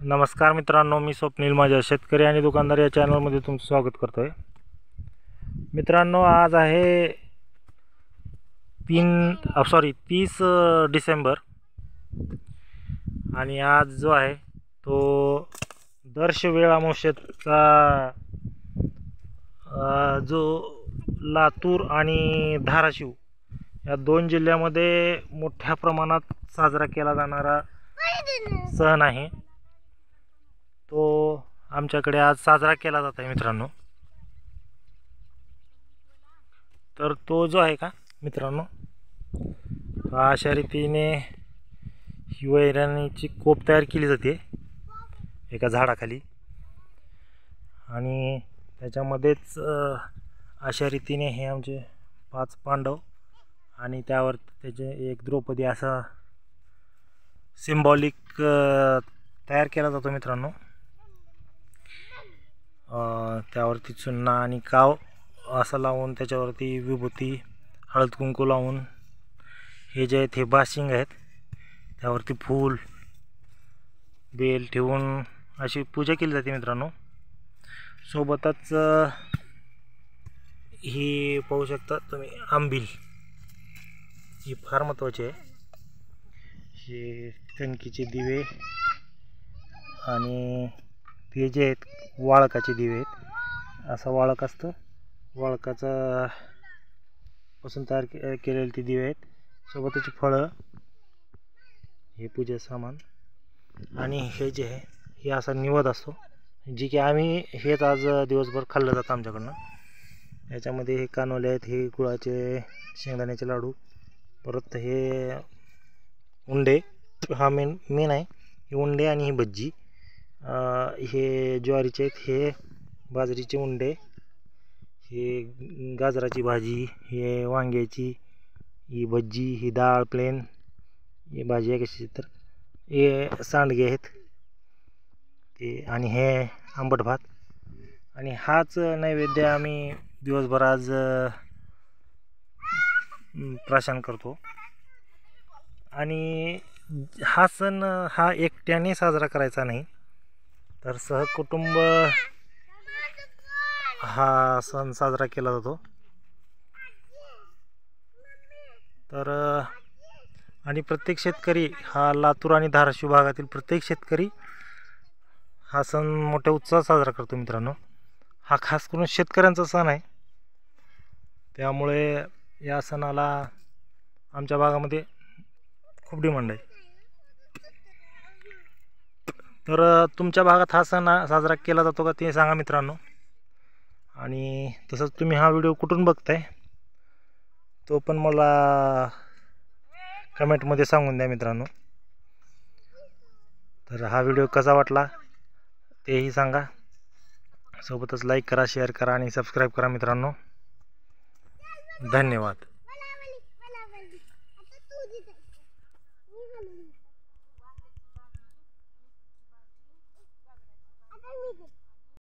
नमस्कार मित्रांनो, मी स्वप्नील माझ्या शेतकरी आणि दुकानदार या चॅनलमध्ये तुमचं स्वागत करतोय. मित्रांनो, आज आहे 30 डिसेंबर आणि आज जो आहे तो दर्शवेळ अमावस्येचा जो लातूर आणि धाराशिव या दोन जिल्ह्यामध्ये मोठ्या प्रमाणात साजरा केला जाणारा सण आहे. तो आमच्याकडे आज साजरा केला जात आहे मित्रांनो. तर तो जो आहे का मित्रांनो, अशा रीतीने वैरणीची कोप तयार केली जाते एका झाडाखाली आणि त्याच्यामध्येच अशा रीतीने हे आमचे 5 पांडव आणि त्यावर त्याचे एक द्रौपदी असा सिम्बॉलिक तयार केला जातो मित्रांनो. त्यावरती चुन्ना आणि काव असं लावून त्याच्यावरती विभूती हळद कुंकू लावून हे जे आहेत हे बाशिंग आहेत, त्यावरती फूल बेल ठेवून अशी पूजा केली जाते मित्रांनो. सोबतच ही पाहू शकता तुम्ही आंबील, ही फार महत्त्वाची आहे. हे टंकीचे दिवे आणि ते जे आहेत वाळकाचे दिवे आहेत. असा वाळक असतं, वाळकाचा पासून तयार केलेले ते दिवे आहेत. सोबतच फळं, हे पूजा सामान आणि हे जे आहे हे असा निवद असतो, जी की आम्ही हेच आज दिवसभर खाल्लं जातं आमच्याकडनं. याच्यामध्ये हे कानोले आहेत, हे गुळाचे शेंगदाण्याचे लाडू, परत हे उंडे, हा मेन आहे. हे उंडे आणि ही भज्जी, हे ज्वारीचे आहेत, हे बाजरीचे उंडे, हे गाजराची भाजी, हे वांग्याची ही भज्जी, ही डाळ प्लेन, ही भाजी आहे कशी, तर हे सांडगे आहेत ते, आणि हे आंबट भात. आणि हाच नैवेद्य आम्ही दिवसभर आज प्राशन करतो. आणि हा सण हा एकट्याने साजरा करायचा नाही, तर सहकुटुंब हा सण साजरा केला जातो. तर आणि प्रत्येक शेतकरी हा लातूर आणि धाराशिव भागातील प्रत्येक शेतकरी हा सण मोठ्या उत्साहात साजरा करतो मित्रांनो. हा खास करून शेतकऱ्यांचा सण आहे, त्यामुळे या सणाला आमच्या भागामध्ये खूप डिमांड आहे. तर तुमच्या भागात हा सण साजरा केला जातो का ते सांगा मित्रांनो. आणि तसंच तुम्ही हा व्हिडिओ कुठून बघताय तो पण मला कमेंटमध्ये सांगून द्या मित्रांनो. तर हा व्हिडिओ कसा वाटला तेही सांगा. सोबतच लाईक करा, शेअर करा आणि सबस्क्राईब करा मित्रांनो. धन्यवाद.